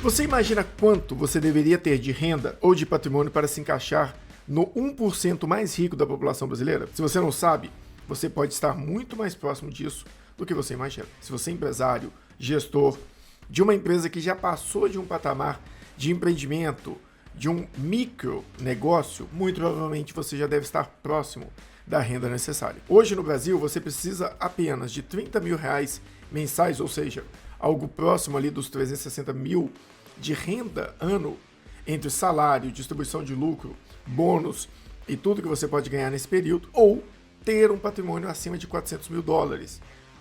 Você imagina quanto você deveria ter de renda ou de patrimônio para se encaixar no 1% mais rico da população brasileira? Se você não sabe, você pode estar muito mais próximo disso do que você imagina. Se você é empresário, gestor de uma empresa que já passou de um patamar de empreendimento, de um micro negócio, muito provavelmente você já deve estar próximo da renda necessária. Hoje no Brasil, você precisa apenas de R$30 mil mensais, ou seja, algo próximo ali dos 360 mil de renda ano, entre salário, distribuição de lucro, bônus e tudo que você pode ganhar nesse período, ou ter um patrimônio acima de $400 mil,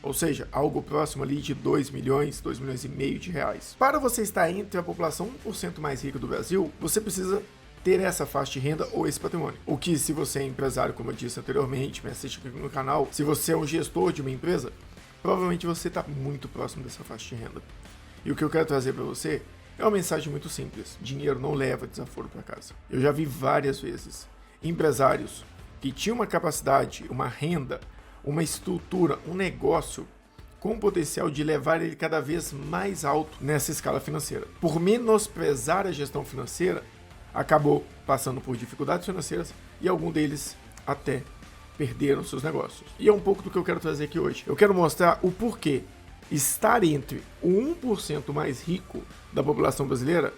ou seja, algo próximo ali de 2 milhões, 2 milhões e meio de reais. Para você estar entre a população 1% mais rica do Brasil, você precisa ter essa faixa de renda ou esse patrimônio. O que, se você é empresário, como eu disse anteriormente, me assiste aqui no canal, se você é um gestor de uma empresa, provavelmente você está muito próximo dessa faixa de renda. E o que eu quero trazer para você é uma mensagem muito simples: dinheiro não leva desaforo para casa. Eu já vi várias vezes empresários que tinham uma capacidade, uma renda, uma estrutura, um negócio com potencial de levar ele cada vez mais alto nessa escala financeira. Por menosprezar a gestão financeira, acabou passando por dificuldades financeiras e algum deles até perderam seus negócios. E é um pouco do que eu quero trazer aqui hoje. Eu quero mostrar o porquê estar entre o 1% mais rico da população brasileira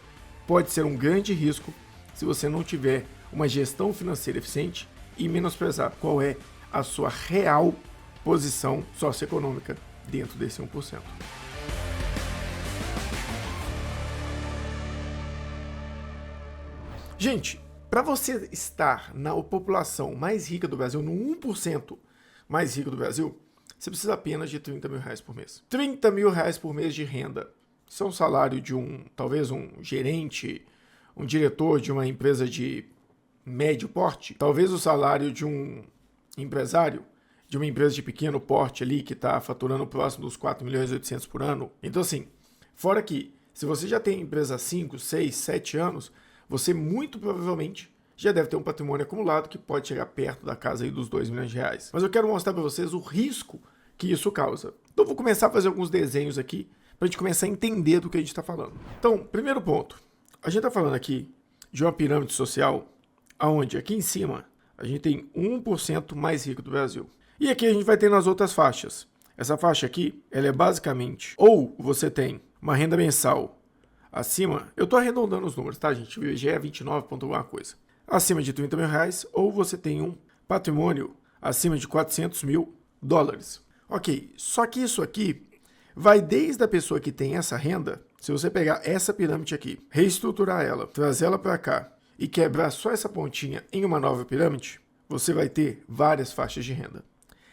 pode ser um grande risco se você não tiver uma gestão financeira eficiente e menosprezar qual é a sua real posição socioeconômica dentro desse 1%. Gente, para você estar na população mais rica do Brasil, no 1% mais rico do Brasil, você precisa apenas de R$30 mil por mês. R$30 mil por mês de renda. Isso é um salário de talvez um gerente, um diretor de uma empresa de médio porte. Talvez o salário de um empresário de uma empresa de pequeno porte ali que está faturando próximo dos 4 milhões e 800 por ano. Então assim, fora que se você já tem empresa há 5, 6, 7 anos, você muito provavelmente já deve ter um patrimônio acumulado que pode chegar perto da casa aí dos 2 milhões de reais. Mas eu quero mostrar para vocês o risco que isso causa. Então vou começar a fazer alguns desenhos aqui para a gente começar a entender do que a gente está falando. Então, primeiro ponto, a gente está falando aqui de uma pirâmide social onde aqui em cima a gente tem 1% mais rico do Brasil. E aqui a gente vai ter nas outras faixas. Essa faixa aqui, ela é basicamente, ou você tem uma renda mensal acima, eu estou arredondando os números, tá gente? O IBGE é 29 ponto alguma coisa. Acima de R$30 mil, ou você tem um patrimônio acima de $400 mil. Ok, só que isso aqui vai desde a pessoa que tem essa renda, se você pegar essa pirâmide aqui, reestruturar ela, trazer ela para cá e quebrar só essa pontinha em uma nova pirâmide, você vai ter várias faixas de renda.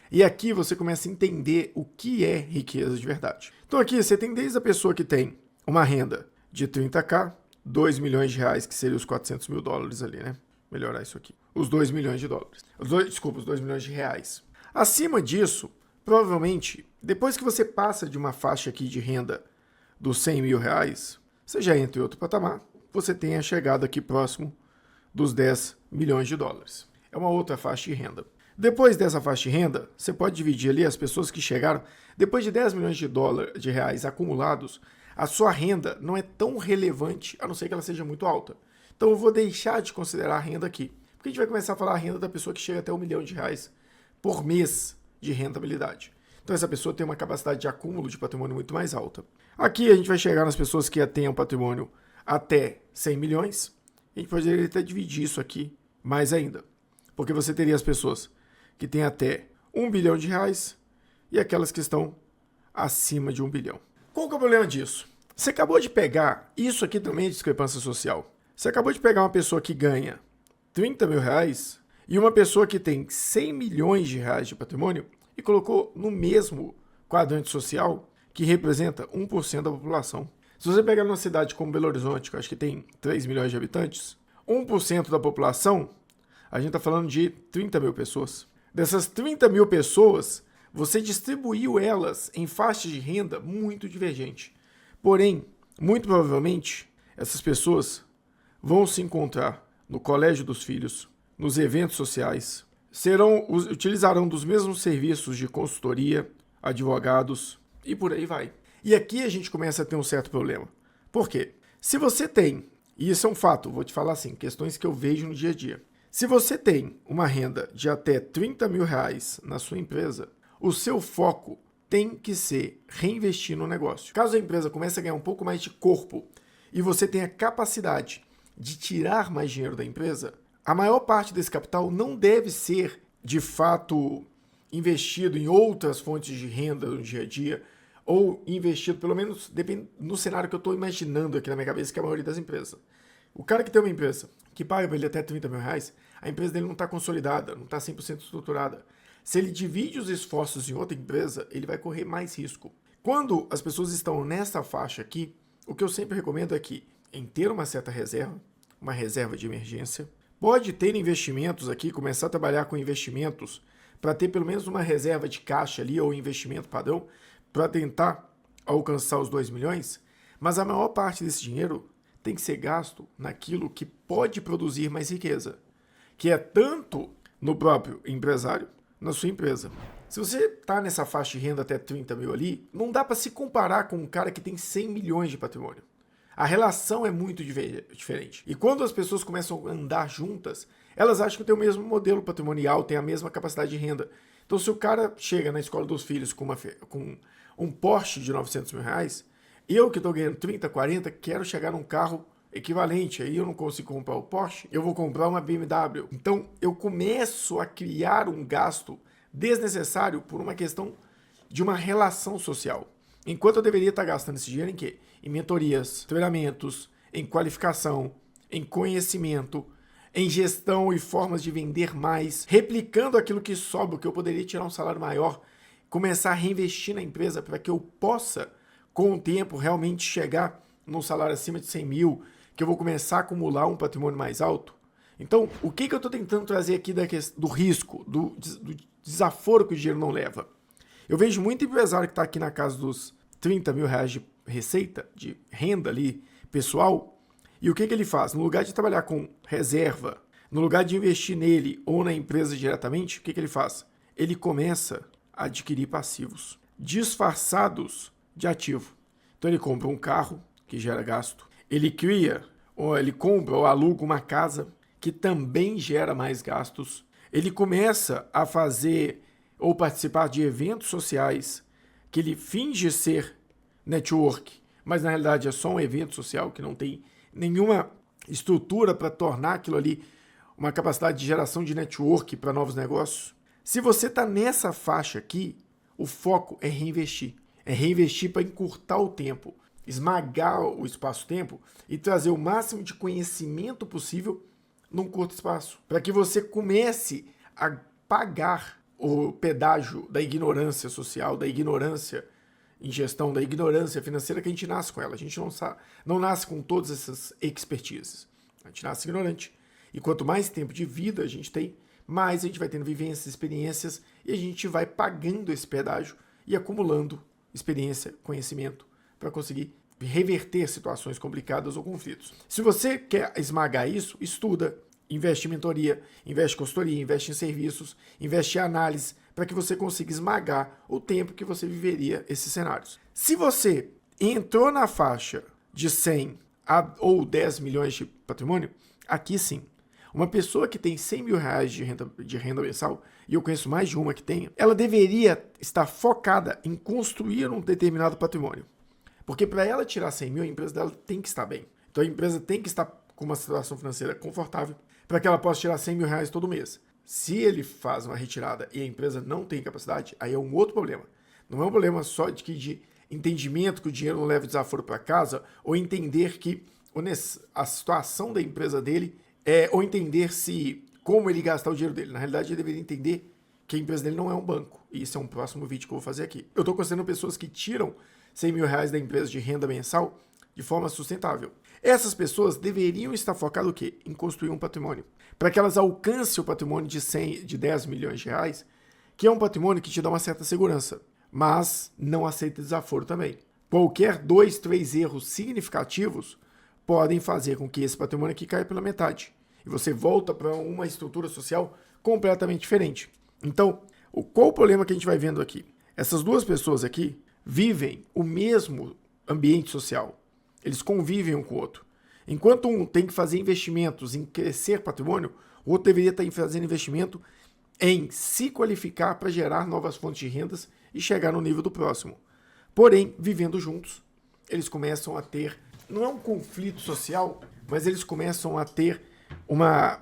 E aqui você começa a entender o que é riqueza de verdade. Então aqui você tem desde a pessoa que tem uma renda de 30k, 2 milhões de reais, que seria os $400 mil ali, né? Melhorar isso aqui. Os 2 milhões de dólares. Os 2 milhões de reais. Acima disso, provavelmente, depois que você passa de uma faixa aqui de renda dos 100 mil reais, você já entra em outro patamar, você tem a chegada aqui próximo dos 10 milhões de dólares. É uma outra faixa de renda. Depois dessa faixa de renda, você pode dividir ali as pessoas que chegaram, depois de 10 milhões de reais acumulados, a sua renda não é tão relevante, a não ser que ela seja muito alta. Então eu vou deixar de considerar a renda aqui, porque a gente vai começar a falar a renda da pessoa que chega até R$1 milhão por mês de rentabilidade. Então essa pessoa tem uma capacidade de acúmulo de patrimônio muito mais alta. Aqui a gente vai chegar nas pessoas que tenham patrimônio até 100 milhões, a gente poderia até dividir isso aqui mais ainda, porque você teria as pessoas que têm até R$1 bilhão e aquelas que estão acima de 1 bilhão. Qual que é o problema disso? Você acabou de pegar, isso aqui também é discrepância social. Você acabou de pegar uma pessoa que ganha R$30 mil e uma pessoa que tem 100 milhões de reais de patrimônio e colocou no mesmo quadrante social que representa 1% da população. Se você pegar numa cidade como Belo Horizonte, que eu acho que tem 3 milhões de habitantes, 1% da população, a gente está falando de 30 mil pessoas. Dessas 30 mil pessoas, você distribuiu elas em faixas de renda muito divergente. Porém, muito provavelmente, essas pessoas vão se encontrar no colégio dos filhos, nos eventos sociais, utilizarão dos mesmos serviços de consultoria, advogados e por aí vai. E aqui a gente começa a ter um certo problema. Por quê? Se você tem, e isso é um fato, vou te falar assim, questões que eu vejo no dia a dia. Se você tem uma renda de até 30 mil reais na sua empresa, o seu foco tem que ser reinvestir no negócio. Caso a empresa comece a ganhar um pouco mais de corpo e você tenha capacidade de tirar mais dinheiro da empresa, a maior parte desse capital não deve ser, de fato, investido em outras fontes de renda no dia a dia, ou investido, pelo menos no cenário que eu estou imaginando aqui na minha cabeça, que é a maioria das empresas. O cara que tem uma empresa que paga para ele até 30 mil reais, a empresa dele não está consolidada, não está 100% estruturada. Se ele divide os esforços em outra empresa, ele vai correr mais risco. Quando as pessoas estão nessa faixa aqui, o que eu sempre recomendo é que, em ter uma certa reserva, uma reserva de emergência, pode ter investimentos aqui, começar a trabalhar com investimentos para ter pelo menos uma reserva de caixa ali ou investimento padrão para tentar alcançar os 2 milhões, mas a maior parte desse dinheiro tem que ser gasto naquilo que pode produzir mais riqueza, que é tanto no próprio empresário, na sua empresa. Se você está nessa faixa de renda até 30 mil ali, não dá para se comparar com um cara que tem 100 milhões de patrimônio. A relação é muito diferente. E quando as pessoas começam a andar juntas, elas acham que tem o mesmo modelo patrimonial, tem a mesma capacidade de renda. Então, se o cara chega na escola dos filhos com um Porsche de 900 mil reais, eu que estou ganhando 30, 40, quero chegar num carro equivalente. Aí eu não consigo comprar o Porsche, eu vou comprar uma BMW. Então, eu começo a criar um gasto desnecessário por uma questão de uma relação social. Enquanto eu deveria estar gastando esse dinheiro em quê? Em mentorias, treinamentos, em qualificação, em conhecimento, em gestão e formas de vender mais, replicando aquilo que sobra, que eu poderia tirar um salário maior, começar a reinvestir na empresa para que eu possa, com o tempo, realmente chegar num salário acima de 100 mil, que eu vou começar a acumular um patrimônio mais alto. Então, o que eu estou tentando trazer aqui do risco, do desaforo que o dinheiro não leva? Eu vejo muito empresário que está aqui na casa dos 30 mil reais de receita, de renda ali, pessoal, e o que ele faz? No lugar de trabalhar com reserva, no lugar de investir nele ou na empresa diretamente, o que ele faz? Ele começa a adquirir passivos, disfarçados de ativo. Então ele compra um carro, que gera gasto, ele cria, ou ele compra ou aluga uma casa, que também gera mais gastos, ele começa a fazer ou participar de eventos sociais que ele finge ser network, mas na realidade é só um evento social que não tem nenhuma estrutura para tornar aquilo ali uma capacidade de geração de network para novos negócios. Se você está nessa faixa aqui, o foco é reinvestir. É reinvestir para encurtar o tempo, esmagar o espaço-tempo e trazer o máximo de conhecimento possível num curto espaço, para que você comece a pagar o pedágio da ignorância social, da ignorância em gestão, da ignorância financeira que a gente nasce com ela. A gente não nasce com todas essas expertises. A gente nasce ignorante. E quanto mais tempo de vida a gente tem, mais a gente vai tendo vivências, experiências, e a gente vai pagando esse pedágio e acumulando experiência, conhecimento, para conseguir reverter situações complicadas ou conflitos. Se você quer esmagar isso, estuda, investe em mentoria, investe em consultoria, investe em serviços, investe em análise, para que você consiga esmagar o tempo que você viveria esses cenários. Se você entrou na faixa de 100 ou 10 milhões de patrimônio, aqui sim. Uma pessoa que tem 100 mil reais de renda mensal, e eu conheço mais de uma que tem, ela deveria estar focada em construir um determinado patrimônio. Porque para ela tirar 100 mil, a empresa dela tem que estar bem. Então a empresa tem que estar com uma situação financeira confortável para que ela possa tirar 100 mil reais todo mês. Se ele faz uma retirada e a empresa não tem capacidade, aí é um outro problema. Não é um problema só de entendimento que o dinheiro não leva desaforo para casa, ou entender que a situação da empresa dele ou entender como ele gastar o dinheiro dele. Na realidade, ele deveria entender que a empresa dele não é um banco. E isso é um próximo vídeo que eu vou fazer aqui. Eu estou considerando pessoas que tiram 100 mil reais da empresa de renda mensal de forma sustentável. Essas pessoas deveriam estar focadas o quê? Em construir um patrimônio. Para que elas alcancem o patrimônio de 10 milhões de reais, que é um patrimônio que te dá uma certa segurança, mas não aceita desaforo também. Qualquer 2, 3 erros significativos podem fazer com que esse patrimônio aqui caia pela metade. E você volta para uma estrutura social completamente diferente. Então, qual o problema que a gente vai vendo aqui? Essas duas pessoas aqui vivem o mesmo ambiente social. Eles convivem um com o outro. Enquanto um tem que fazer investimentos em crescer patrimônio, o outro deveria estar fazendo investimento em se qualificar para gerar novas fontes de rendas e chegar no nível do próximo. Porém, vivendo juntos, eles começam a ter, não é um conflito social, mas eles começam a ter uma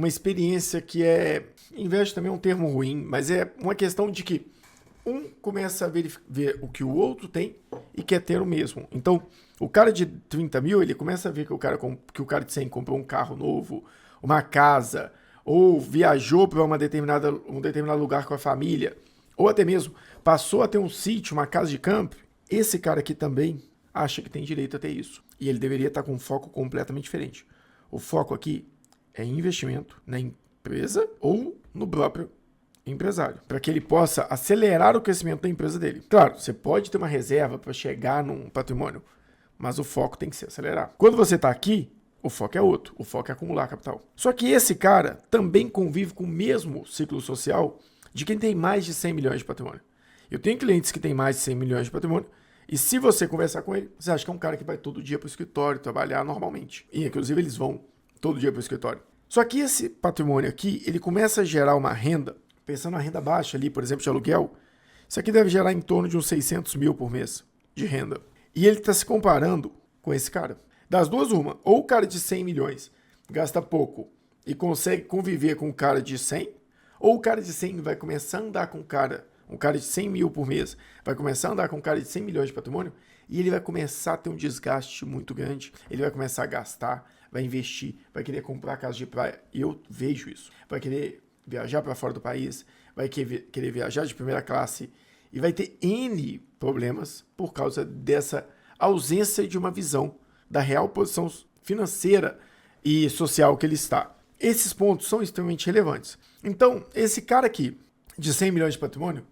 experiência que é, inveja também é um termo ruim, mas é uma questão de que um começa a ver o que o outro tem e quer ter o mesmo. Então, o cara de 30 mil, ele começa a ver que o cara de 100 comprou um carro novo, uma casa, ou viajou para um determinado lugar com a família, ou até mesmo passou a ter um sítio, uma casa de campo. Esse cara aqui também acha que tem direito a ter isso. E ele deveria estar com um foco completamente diferente. O foco aqui é investimento na empresa ou no próprio empresário, para que ele possa acelerar o crescimento da empresa dele. Claro, você pode ter uma reserva para chegar num patrimônio, mas o foco tem que ser acelerar. Quando você está aqui, o foco é outro, o foco é acumular capital. Só que esse cara também convive com o mesmo ciclo social de quem tem mais de 100 milhões de patrimônio. Eu tenho clientes que têm mais de 100 milhões de patrimônio, e se você conversar com ele, você acha que é um cara que vai todo dia para o escritório trabalhar normalmente. E inclusive eles vão todo dia para o escritório. Só que esse patrimônio aqui, ele começa a gerar uma renda, pensando na renda baixa ali, por exemplo, de aluguel, isso aqui deve gerar em torno de uns 600 mil por mês de renda. E ele está se comparando com esse cara. Das duas, uma. Ou o cara de 100 milhões gasta pouco e consegue conviver com o cara de 100, ou o cara de 100 vai começar a andar com um cara de 100 mil por mês, vai começar a andar com um cara de 100 milhões de patrimônio e ele vai começar a ter um desgaste muito grande, ele vai começar a gastar, vai investir, vai querer comprar casa de praia. E eu vejo isso. Vai querer viajar para fora do país, vai querer viajar de primeira classe e vai ter N problemas por causa dessa ausência de uma visão da real posição financeira e social que ele está. Esses pontos são extremamente relevantes. Então, esse cara aqui, de 100 milhões de patrimônio,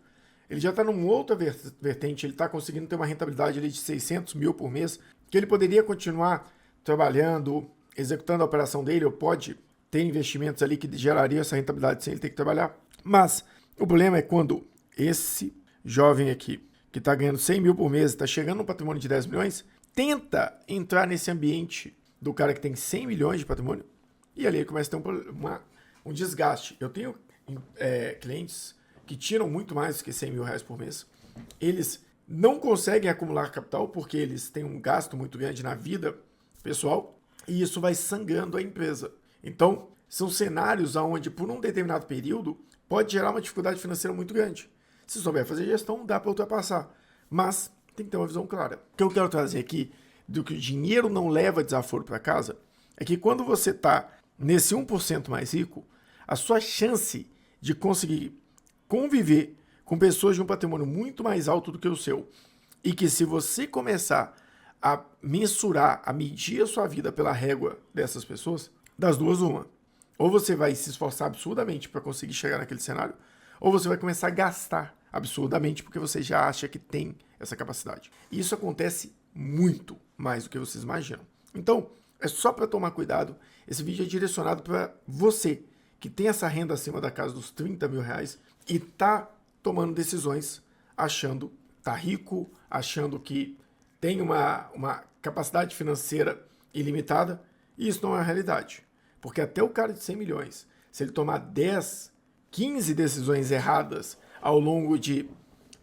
ele já está numa outra vertente, ele está conseguindo ter uma rentabilidade ali de 600 mil por mês, que ele poderia continuar trabalhando, executando a operação dele, ou pode ter investimentos ali que gerariam essa rentabilidade sem ele ter que trabalhar. Mas o problema é quando esse jovem aqui, que está ganhando 100 mil por mês, está chegando no patrimônio de 10 milhões, tenta entrar nesse ambiente do cara que tem 100 milhões de patrimônio, e ali ele começa a ter um desgaste. Eu tenho clientes que tiram muito mais do que 100 mil reais por mês. Eles não conseguem acumular capital porque eles têm um gasto muito grande na vida pessoal e isso vai sangrando a empresa. Então, são cenários onde, por um determinado período, pode gerar uma dificuldade financeira muito grande. Se souber fazer gestão, dá para ultrapassar. Mas tem que ter uma visão clara. O que eu quero trazer aqui, do que o dinheiro não leva desaforo para casa, é que quando você está nesse 1% mais rico, a sua chance de conseguir conviver com pessoas de um patrimônio muito mais alto do que o seu, e que se você começar a mensurar, a medir a sua vida pela régua dessas pessoas, das duas, uma. Ou você vai se esforçar absurdamente para conseguir chegar naquele cenário, ou você vai começar a gastar absurdamente porque você já acha que tem essa capacidade. E isso acontece muito mais do que vocês imaginam. Então, é só para tomar cuidado. Esse vídeo é direcionado para você que tem essa renda acima da casa dos 30 mil reais e tá tomando decisões achando, tá rico, achando que tem uma capacidade financeira ilimitada, e isso não é a realidade. Porque até o cara de 100 milhões, se ele tomar 10, 15 decisões erradas ao longo de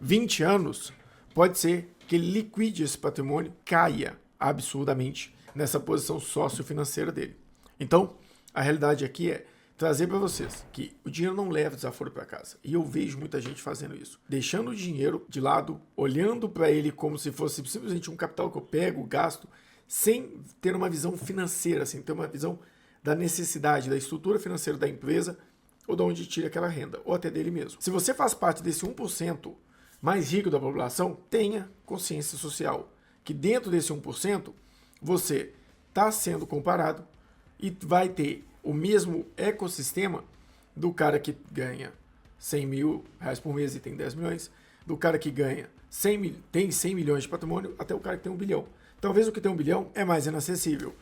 20 anos, pode ser que ele liquide esse patrimônio, caia absurdamente nessa posição sociofinanceira dele. Então, a realidade aqui é trazer para vocês que o dinheiro não leva desaforo para casa. E eu vejo muita gente fazendo isso. Deixando o dinheiro de lado, olhando para ele como se fosse simplesmente um capital que eu pego, gasto, sem ter uma visão financeira, sem ter uma visão da necessidade, da estrutura financeira da empresa ou de onde tira aquela renda, ou até dele mesmo. Se você faz parte desse 1% mais rico da população, tenha consciência social, que dentro desse 1% você está sendo comparado e vai ter o mesmo ecossistema do cara que ganha 100 mil reais por mês e tem 10 milhões, do cara que ganha tem 100 milhões de patrimônio até o cara que tem 1 bilhão. Talvez o que tem 1 bilhão é mais inacessível,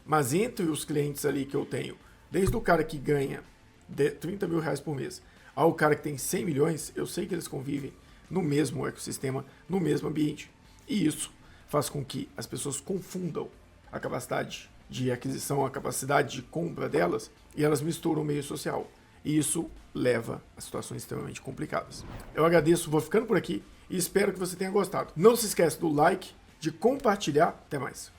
mas entre os clientes ali que eu tenho, desde o cara que ganha 30 mil reais por mês ao cara que tem 100 milhões, eu sei que eles convivem no mesmo ecossistema, no mesmo ambiente. E isso faz com que as pessoas confundam a capacidade de aquisição, a capacidade de compra delas, e elas misturam o meio social. E isso leva a situações extremamente complicadas. Eu agradeço, vou ficando por aqui e espero que você tenha gostado. Não se esqueça do like, de compartilhar. Até mais.